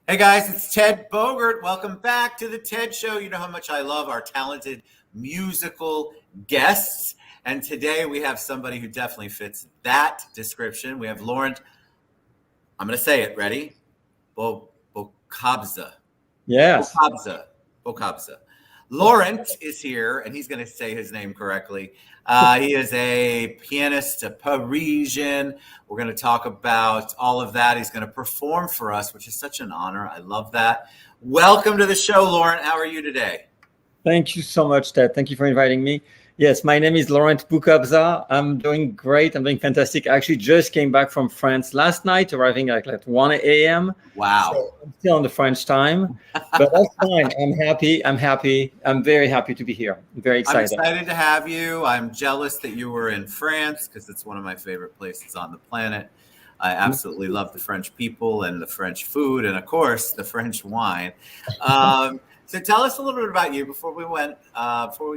Hey guys, it's Ted Bogert. Welcome back to the TED Show. You know how much I love our talented musical guests. And today we have somebody who definitely fits that description. We have Laurent, I'm going to say it, ready? Boukobza. Yes. Boukobza. Laurent is here, and he's going to say his name correctly. He is a pianist, a Parisian. We're going to talk about all of that. He's going to perform for us, which is such an honor. I love that. Welcome to the show, Laurent. How are you today? Thank you so much, Ted. Thank you for inviting me. Yes, my name is Laurent Boukobza. I'm doing great. I'm doing fantastic. I actually just came back from France last night, arriving at 1 a.m. Wow. So I'm still on the French time, but that's fine. I'm happy. I'm very happy to be here. I'm very excited. I'm excited to have you. I'm jealous that you were in France because it's one of my favorite places on the planet. I absolutely love the French people and the French food and, of course, the French wine. So tell us a little bit about you before we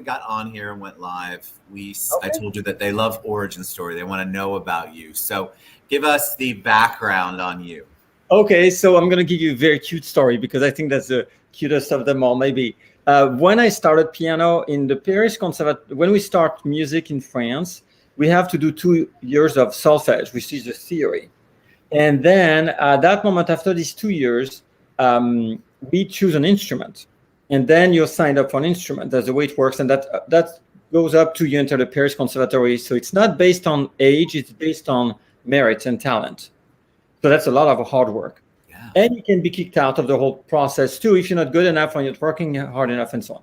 got on here and went live. I told you that they love origin story. They want to know about you. So give us the background on you. Okay, so I'm going to give you a very cute story because I think that's the cutest of them all, maybe. When I started piano in the Paris Conservatoire, when we start music in France, we have to do 2 years of solfège, which is the theory. And then at that moment, after these 2 years, we choose an instrument. And then you're signed up for an instrument. That's the way it works. And that goes up to you enter the Paris Conservatory. So it's not based on age, it's based on merit and talent. So that's a lot of hard work. Yeah. And you can be kicked out of the whole process too if you're not good enough or you're not working hard enough and so on.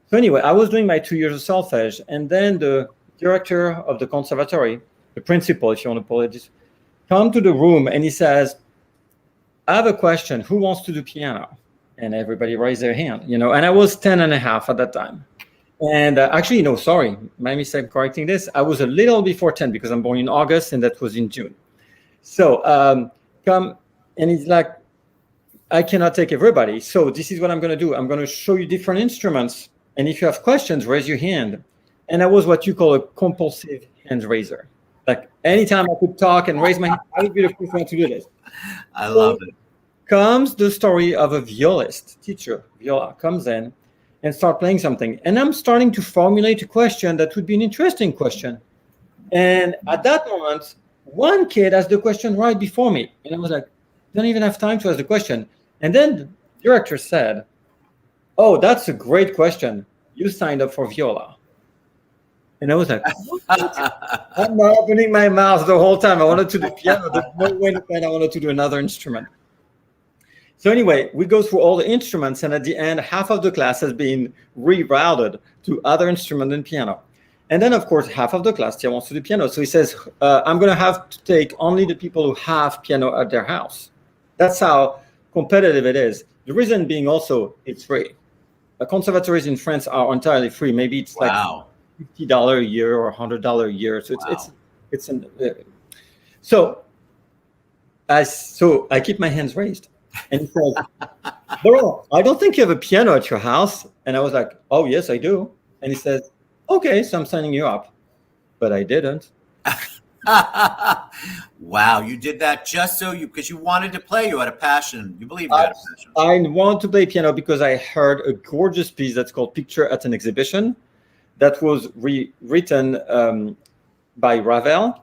So anyway, I was doing my 2 years of solfège. And then the director of the conservatory, the principal, if you want to call it this, come to the room and he says, I have a question. Who wants to do piano? And everybody raised their hand, and I was 10 and a half at that time. And actually, no, sorry, my mistake correcting this. I was a little before 10 because I'm born in August and that was in June. So come, and he's like, I cannot take everybody. So this is what I'm going to do. I'm going to show you different instruments. And if you have questions, raise your hand. And I was what you call a compulsive hand raiser. Like anytime I could talk and raise my hand, I would be the first one to do this. I love it. Comes the story of a violist teacher, viola, comes in and start playing something. And I'm starting to formulate a question that would be an interesting question. And at that moment, one kid asked the question right before me. And I was like, don't even have time to ask the question. And then the director said, oh, that's a great question. You signed up for viola. And I was like, I'm not opening my mouth the whole time. I wanted to do piano. There's no way to plan. I wanted to do another instrument. So anyway, we go through all the instruments, and at the end, half of the class has been rerouted to other instruments than piano. And then, of course, half of the class still wants to do piano. So he says, I'm going to have to take only the people who have piano at their house. That's how competitive it is. The reason being also, it's free. Conservatories in France are entirely free. Maybe it's like $50 a year or $100 a year. So so I keep my hands raised. And he says, Laurent, I don't think you have a piano at your house. And I was like, oh, yes, I do. And he says, okay, so I'm signing you up. But I didn't. Wow, you did that just because you wanted to play. You had a passion. You believed you had a passion. I wanted to play piano because I heard a gorgeous piece that's called Picture at an Exhibition that was written by Ravel.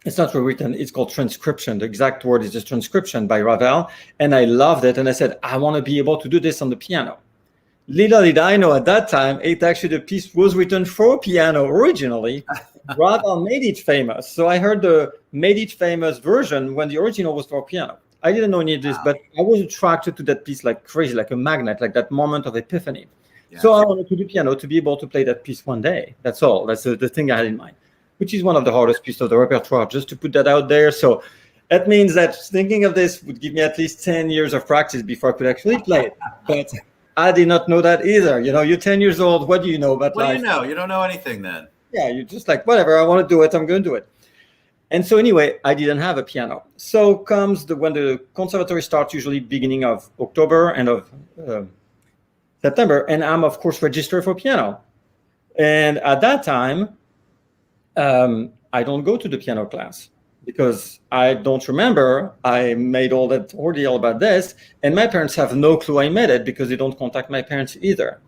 It's not rewritten, it's called transcription. The exact word is just transcription by Ravel. And I loved it. And I said, I want to be able to do this on the piano. Little did I know at that time, the piece was written for piano originally. Ravel made it famous. So I heard the made it famous version when the original was for piano. I didn't know any of this, but I was attracted to that piece like crazy, like a magnet, like that moment of epiphany. Yeah. So I wanted to do piano to be able to play that piece one day. That's all. That's the thing I had in mind, which is one of the hardest pieces of the repertoire, just to put that out there. So that means that thinking of this would give me at least 10 years of practice before I could actually play it. But I did not know that either. You're 10 years old. What do you know about life? What do you know? You don't know anything then. Yeah, you're just like, whatever, I want to do it, I'm going to do it. And so anyway, I didn't have a piano. So comes when the conservatory starts, usually beginning of October, end of September, and I'm, of course, registered for piano. And at that time, I don't go to the piano class because I don't remember I made all that ordeal about this. And my parents have no clue I made it because they don't contact my parents either.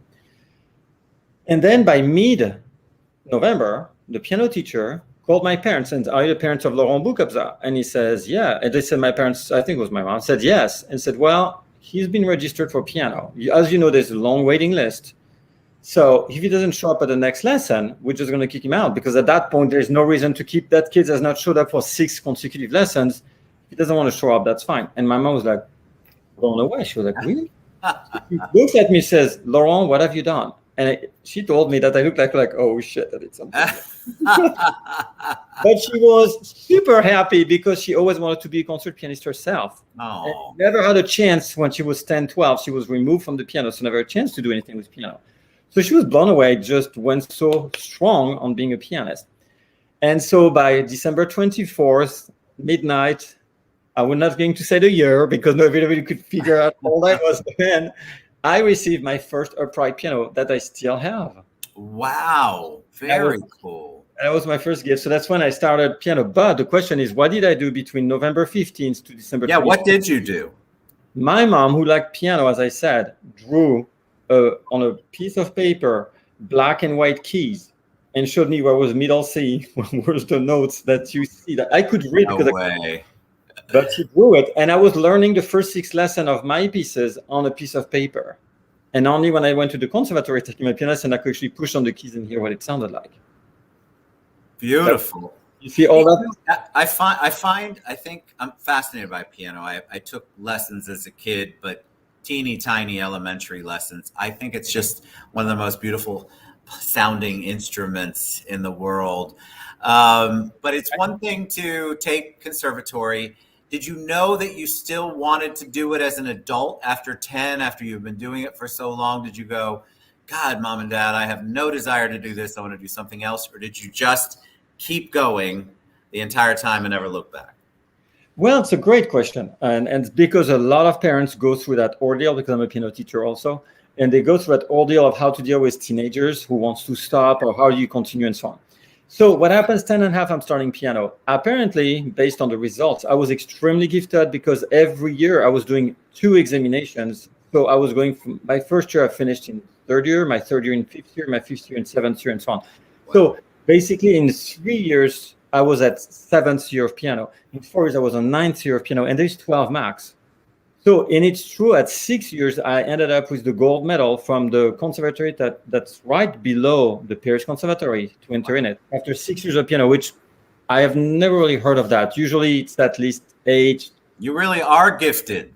And then by mid-November, the piano teacher called my parents and, "Are you the parents of Laurent Boukobza?" And he says, "Yeah." And they said, my parents, I think it was my mom, said yes. And said, "Well, he's been registered for piano. As you know, there's a long waiting list. So if he doesn't show up at the next lesson, we're just going to kick him out, because at that point, there's no reason to keep that kid has not showed up for 6 consecutive lessons. If he doesn't want to show up, that's fine." And my mom was like, blown away. She was like, "Really?" She looks at me, says, "Laurent, what have you done?" And she told me that I looked like, "Oh shit, I did something." But she was super happy because she always wanted to be a concert pianist herself. And never had a chance when she was 10, 12. She was removed from the piano, so never had a chance to do anything with piano. So she was blown away, just went so strong on being a pianist. And so by December 24th, midnight, I was not going to say the year because nobody could figure out how that was then, I received my first upright piano that I still have. Wow, very cool. That was my first gift. So that's when I started piano. But the question is, what did I do between November 15th to December 24th? Yeah, what did you do? My mom, who liked piano, as I said, drew on a piece of paper black and white keys and showed me where was middle C, where was the notes that you see that I could read. But she drew it, and I was learning the first 6 lessons of my pieces on a piece of paper. And only when I went to the conservatory taking my piano lesson, I could actually push on the keys and hear what it sounded like. Beautiful. You see all that? I think I'm fascinated by piano. I took lessons as a kid, but teeny tiny elementary lessons. I think it's just one of the most beautiful sounding instruments in the world. But it's one thing to take conservatory. Did you know that you still wanted to do it as an adult after 10, after you've been doing it for so long? Did you go, "God, Mom and Dad, I have no desire to do this. I want to do something else"? Or did you just keep going the entire time and never look back? Well, it's a great question. And it's because a lot of parents go through that ordeal, because I'm a piano teacher also. And they go through that ordeal of how to deal with teenagers who wants to stop, or how do you continue, and so on. So what happens 10 and a half, I'm starting piano. Apparently, based on the results, I was extremely gifted because every year I was doing 2 examinations. So I was going from my first year, I finished in 3rd year, my 3rd year in 5th year, my 5th year in 7th year, and so on. Wow. So basically in 3 years, I was at 7th year of piano. In 4 years, I was on 9th year of piano, and there's 12 max. So, and it's true, at 6 years, I ended up with the gold medal from the conservatory that's right below the Paris Conservatory to enter in it. After 6 years of piano, which I have never really heard of that. Usually it's at least 8. You really are gifted.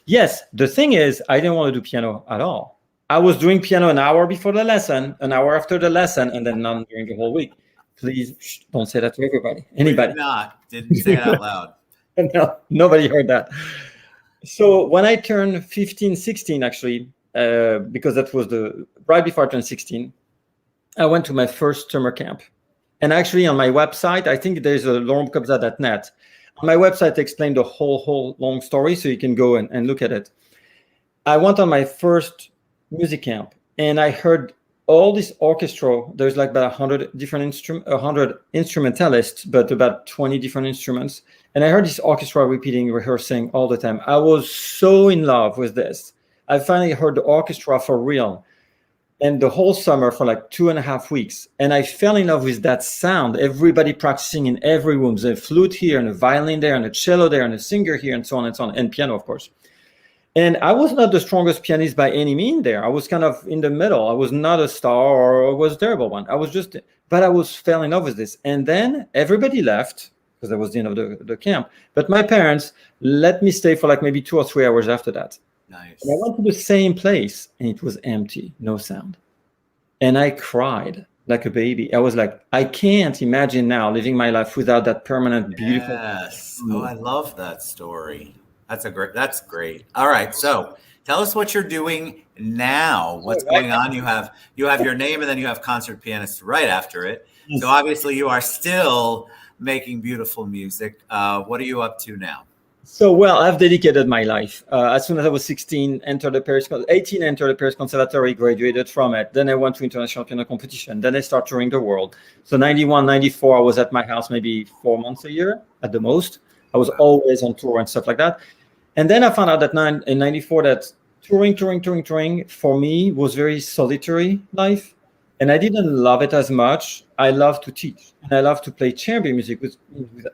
Yes. The thing is, I didn't want to do piano at all. I was doing piano an hour before the lesson, an hour after the lesson, and then none during the whole week. Please don't say that to everybody. Anybody. Didn't say it out loud. No, nobody heard that. So when I turned 15, 16, actually, because that was right before I turned 16, I went to my first summer camp. And actually on my website, I think there's a laurentboukobza.net. On my website, I explained the whole long story, so you can go and look at it. I went on my first music camp, and I heard all this orchestra. There's like about 100 instrumentalists, but about 20 different instruments. And I heard this orchestra rehearsing all the time. I was so in love with this. I finally heard the orchestra for real. And the whole summer for like 2.5 weeks. And I fell in love with that sound. Everybody practicing in every room. There's a flute here, and a violin there, and a cello there, and a singer here, and so on and so on. And piano, of course. And I was not the strongest pianist by any means there. I was kind of in the middle. I was not a star, or I was a terrible one. But I was fell in love with this. And then everybody left, because that was the end of the camp. But my parents let me stay for like maybe 2 or 3 hours after that. Nice. And I went to the same place, and it was empty, no sound. And I cried like a baby. I was like, I can't imagine now living my life without that permanent, beautiful. Yes. Oh, I love that story. That's great. All right. So tell us what you're doing now. What's going on? You have your name, and then you have concert pianist right after it. So obviously you are still making beautiful music. What are you up to now? So, well, I've dedicated my life. As soon as I was 16, 18, entered the Paris Conservatory, graduated from it. Then I went to international piano competition. Then I started touring the world. So 91, 94, I was at my house maybe 4 months a year at the most. I was always on tour and stuff like that. And then I found out that in 94 that touring for me was very solitary life. And I didn't love it as much. I love to teach. And I love to play chamber music with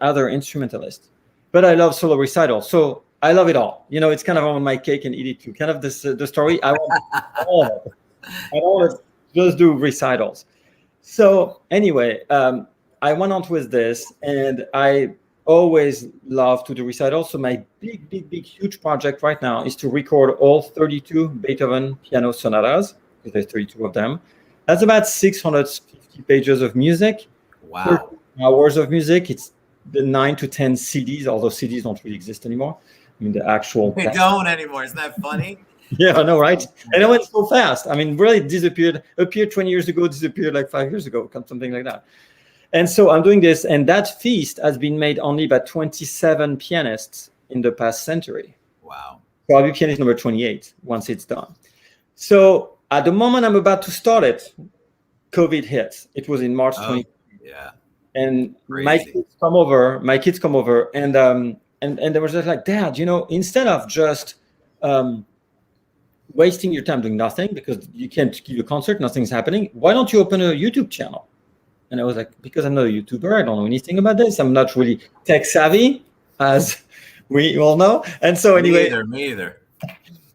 other instrumentalists. But I love solo recitals. So I love it all. You know, it's kind of on my cake and eat it too. Kind of this the story. I want all of it. I don't want to just do recitals. So anyway, I went on with this, and I always love to do recitals. So my big, huge project right now is to record all 32 Beethoven piano sonatas, because there's 32 of them. That's about 650 pages of music. Wow. Hours of music. It's the 9 to 10 CDs, although CDs don't really exist anymore. I mean, the actual... They don't anymore. Isn't that funny? Yeah, I know, right? And it went so fast. I mean, really appeared 20 years ago, disappeared like 5 years ago, something like that. And so I'm doing this, and that feast has been made only by 27 pianists in the past century. Wow. So I'll be pianist number 28 once it's done. So at the moment I'm about to start it, COVID hits. It was in March 20. Yeah. And Crazy. my kids come over, and they were just like, Dad, you know, instead of just wasting your time doing nothing, because you can't give a concert, nothing's happening, why don't you open a YouTube channel? And I was like, because I'm not a YouTuber, I don't know anything about this. I'm not really tech savvy, as we all know. And so anyway, me either.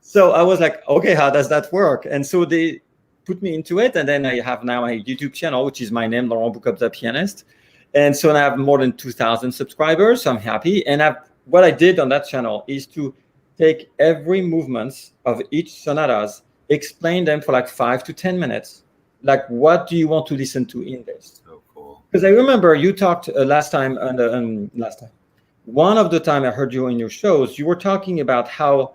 So I was like, okay, how does that work? And so they put me into it, and then I have now a YouTube channel, which is my name, Laurent Boukobza, pianist. And so I have more than 2,000 subscribers. So I'm happy. And what I did on that channel is to take every movement of each sonatas, explain them for like 5 to 10 minutes. Like, what do you want to listen to in this? So cool. Because I remember you talked last time. One of the time I heard you in your shows, you were talking about how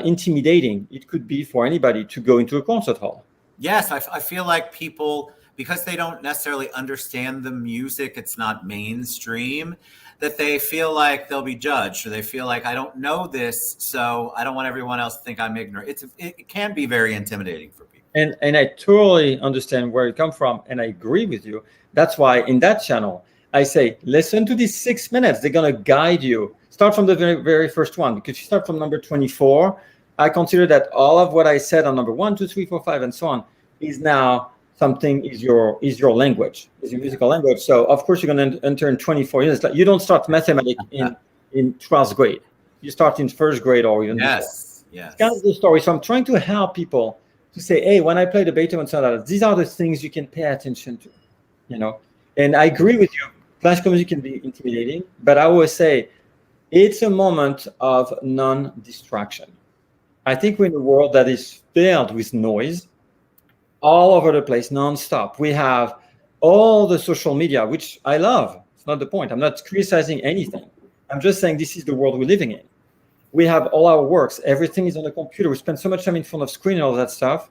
intimidating it could be for anybody to go into a concert hall. Yes, I feel like people, because they don't necessarily understand the music, it's not mainstream, that they feel like they'll be judged, or they feel like, I don't know this, so I don't want everyone else to think I'm ignorant. It can be very intimidating for people. And I totally understand where you come from, and I agree with you. That's why in that channel, I say, listen to these 6 minutes. They're going to guide you. Start from the very, very first one, because you start from number 24. I consider that all of what I said on number 1, 2, 3, 4, 5, and so on is now something is your language, is your musical language. So of course you're going to enter in 24 years. You don't start mathematics in 12th grade. You start in first grade or even before. Yes. It's kind of the story. So I'm trying to help people to say, hey, when I play the Beethoven sonatas, these are the things you can pay attention to, you know. And I agree with you. Classical music can be intimidating, but I always say it's a moment of non-distraction. I think we're in a world that is filled with noise all over the place, nonstop. We have all the social media, which I love. It's not the point. I'm not criticizing anything. I'm just saying this is the world we're living in. We have all our works. Everything is on the computer. We spend so much time in front of screen and all that stuff.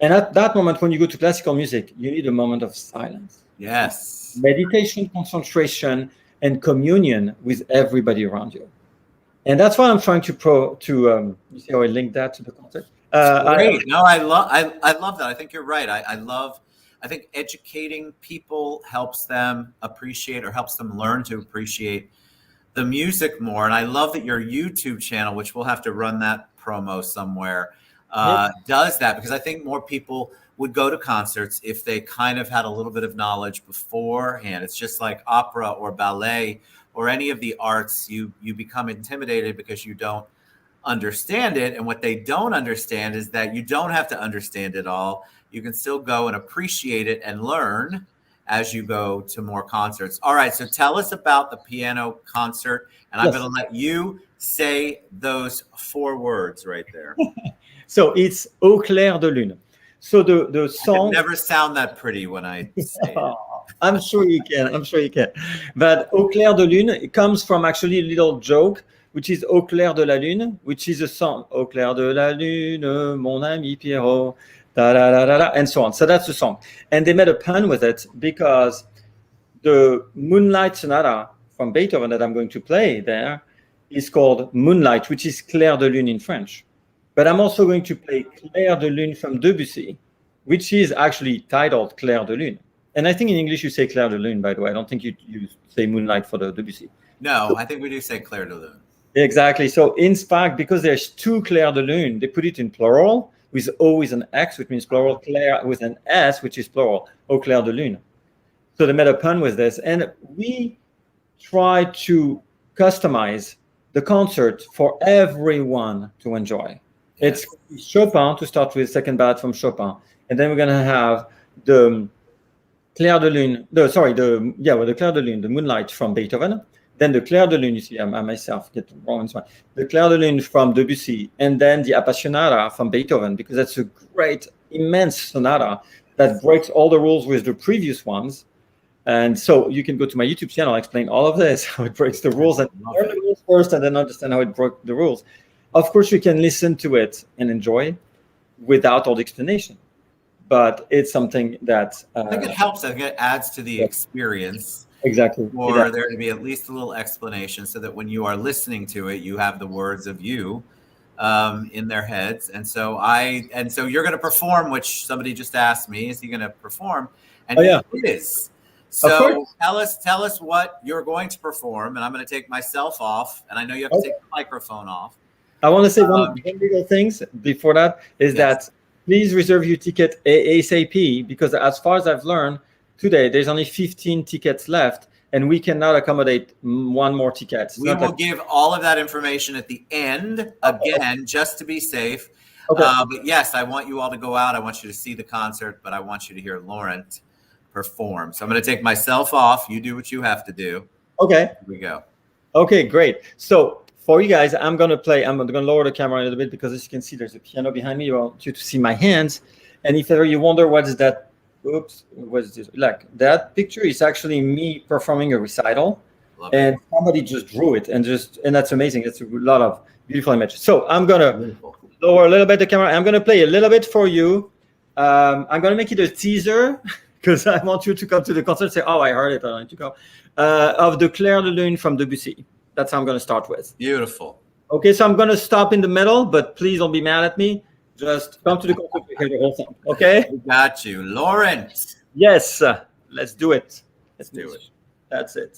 And at that moment, when you go to classical music, you need a moment of silence. Yes. Meditation, concentration, and communion with everybody around you. And that's why I'm trying to you see how I linked that to the concert? Great. I love that. I think you're right. I think educating people helps them appreciate, or helps them learn to appreciate the music more. And I love that your YouTube channel, which we'll have to run that promo somewhere, does that, because I think more people would go to concerts if they kind of had a little bit of knowledge beforehand. It's just like opera or ballet or any of the arts. You become intimidated because you don't understand it. And what they don't understand is that you don't have to understand it all. You can still go and appreciate it and learn as you go to more concerts. All right, so tell us about the piano concert, and I'm going to let you say those 4 words right there. So it's Aux Clairs de Lune. So the song... I never sound that pretty when I say it. I'm sure you can. But Aux Clairs de Lune, it comes from actually a little joke, which is Aux Clairs de la Lune, which is a song. Aux Clairs de la Lune, mon ami Pierrot, da da da da da, and so on. So that's the song. And they made a pun with it because the Moonlight Sonata from Beethoven that I'm going to play there is called Moonlight, which is Clair de Lune in French. But I'm also going to play Clair de Lune from Debussy, which is actually titled Clair de Lune. And I think in English you say Clair de Lune, by the way. I don't think you say Moonlight for the Debussy. No, I think we do say Clair de Lune. Exactly. So in fact, because there's two Clair de Lune, they put it in plural with O with an X, which means plural, Clair with an S, which is plural, Aux Clairs de Lune. So they made a pun with this. And we try to customize the concert for everyone to enjoy. It's Chopin to start with, second ballad from Chopin. And then we're going to have the Clair de Lune, the Clair de Lune, the Moonlight from Beethoven. Then the Clair de Lune, you see, I myself get the wrong one. The Clair de Lune from Debussy, and then the Appassionata from Beethoven, because that's a great, immense sonata that breaks all the rules with the previous ones. And so you can go to my YouTube channel, I'll explain all of this, how it breaks the rules, and learn the rules first, and then understand how it broke the rules. Of course, you can listen to it and enjoy without all the explanation. But it's something that I think it helps. I think it adds to the experience. Exactly. For there to be at least a little explanation, so that when you are listening to it, you have the words of you in their heads. And so you're going to perform, which somebody just asked me, is he going to perform? And he is. So tell us what you're going to perform, and I'm going to take myself off, and I know you have to take the microphone off. I want to say one little thing before that is that please reserve your ticket ASAP, because as far as I've learned today, there's only 15 tickets left, and we cannot accommodate one more ticket. We will give all of that information at the end, again, just to be safe. Okay. But yes, I want you all to go out. I want you to see the concert, but I want you to hear Laurent perform. So I'm going to take myself off. You do what you have to do. Okay. Here we go. Okay, great. So for you guys, I'm going to lower the camera a little bit, because as you can see, there's a piano behind me. I want you to see my hands. And if ever you wonder what is that, what's this? Like, that picture is actually me performing a recital. And somebody just drew it, and that's amazing. It's a lot of beautiful images. So I'm going to lower a little bit the camera. I'm going to play a little bit for you. I'm going to make it a teaser, because I want you to come to the concert and say, oh, I heard it, I need to go. Of the Clair de Lune from Debussy. That's how I'm going to start with. Beautiful. Okay, so I'm going to stop in the middle, but please don't be mad at me. Just come to the concert to hear the whole thing, okay? Got you. Laurent. Yes, let's do it. Let's do it. That's it.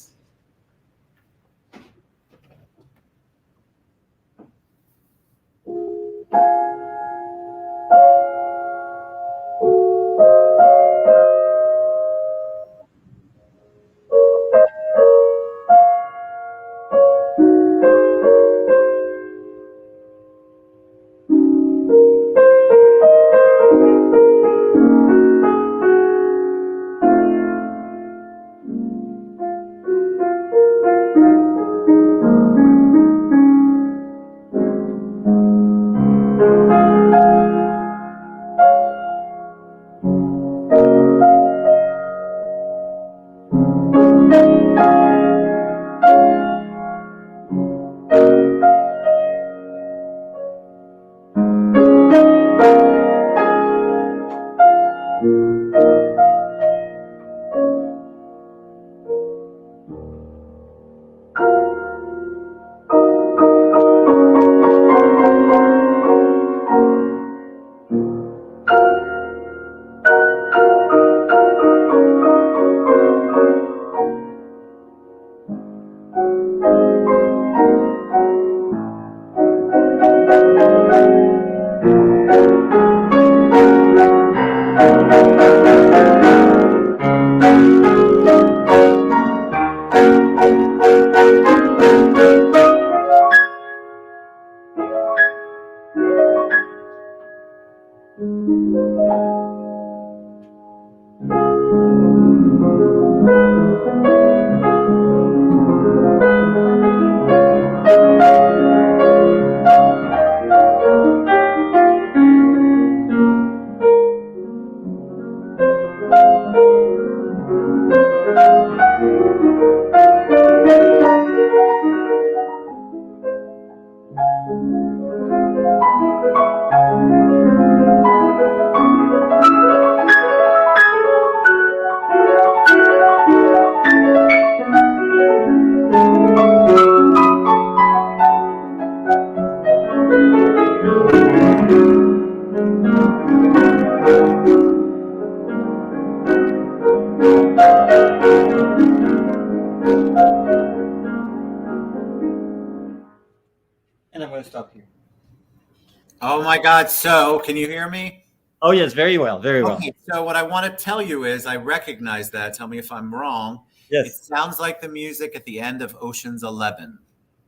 Oh my God. So, can you hear me? Oh yes, very well, very well. Okay. So, what I want to tell you is I recognize that. Tell me if I'm wrong. It Yes, sounds like the music at the end of Ocean's 11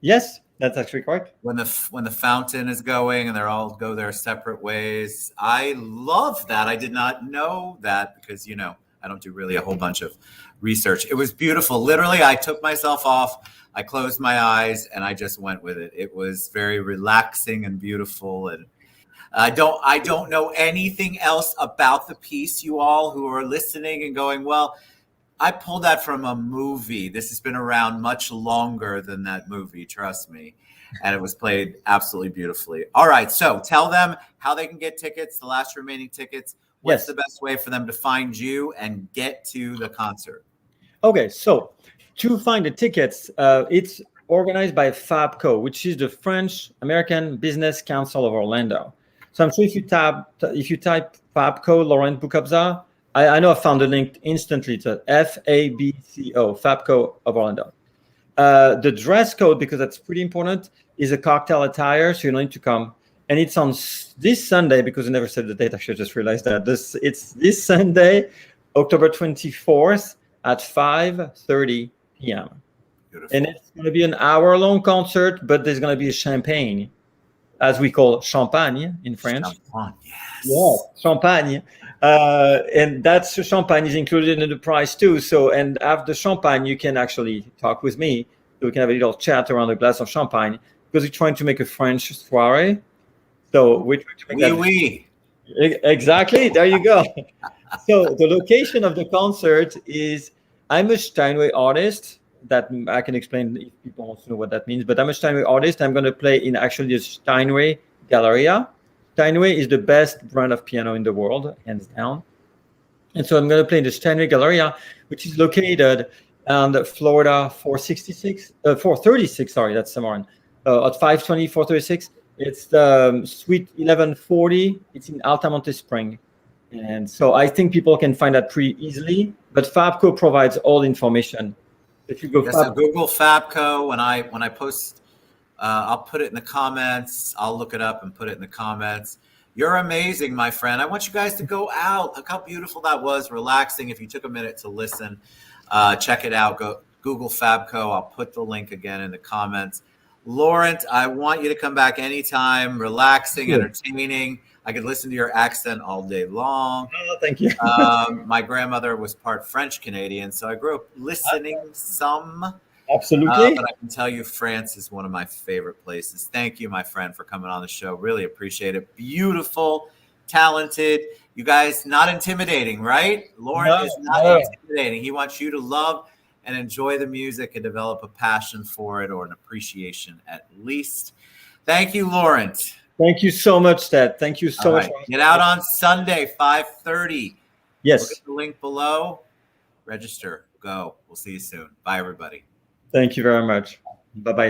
yes, that's actually correct. when the fountain is going and they're all go their separate ways. I love that. I did not know that because I don't do really a whole bunch of research. It was beautiful. Literally, I took myself off. I closed my eyes and I just went with it. It was very relaxing and beautiful. And I don't know anything else about the piece. You all who are listening and going, well, I pulled that from a movie. This has been around much longer than that movie, trust me. And it was played absolutely beautifully. All right, so tell them how they can get tickets, the last remaining tickets. What's Yes. the best way for them to find you and get to the concert? Okay, so to find the tickets, it's organized by FABCO, which is the French American Business Council of Orlando. So I'm sure if you type FABCO Laurent Boukobza, I know I found the link instantly to FABCO, FABCO of Orlando. The dress code, because that's pretty important, is a cocktail attire, so you don't need to come. And it's on this Sunday, because I never said the date. Actually, I just realized that it's this Sunday, October 24th at 5:30 p.m. Beautiful. And it's going to be an hour-long concert, but there's going to be a champagne, as we call champagne in French. Champagne, yes. Yeah, champagne. And that's champagne is included in the price too. So, and after champagne, you can actually talk with me. So we can have a little chat around a glass of champagne because we're trying to make a French soiree. So we're trying to make Oui. exactly. There you go. So the location of the concert is, I'm a Steinway artist. That I can explain if people want to know what that means. But I'm a Steinway artist. I'm going to play in actually the Steinway Galleria. Steinway is the best brand of piano in the world, hands down. And so I'm going to play in the Steinway Galleria, which is located on Florida 436. Sorry, that's Samarin. At 520, 436. It's the Suite 1140. It's in Altamonte Spring. And so I think people can find that pretty easily. But Fabco provides all the information. If you go Yes, so Google Fabco. When I post, I'll put it in the comments. I'll look it up and put it in the comments. You're amazing, my friend. I want you guys to go out. Look how beautiful that was, relaxing. If you took a minute to listen, check it out. Go Google Fabco. I'll put the link again in the comments. Laurent, I want you to come back anytime. Relaxing, entertaining. I could listen to your accent all day long. Oh, thank you. My grandmother was part French Canadian, so I grew up listening some. Absolutely. But I can tell you France is one of my favorite places. Thank you, my friend, for coming on the show. Really appreciate it. Beautiful, talented. You guys, not intimidating, right? Laurent is not intimidating. He wants you to love and enjoy the music and develop a passion for it or an appreciation at least. Thank you, Laurent. Thank you so much, Ted. Thank you so much. Get out on Sunday, 5:30. Yes. Look at the link below. Register. Go. We'll see you soon. Bye, everybody. Thank you very much. Bye-bye.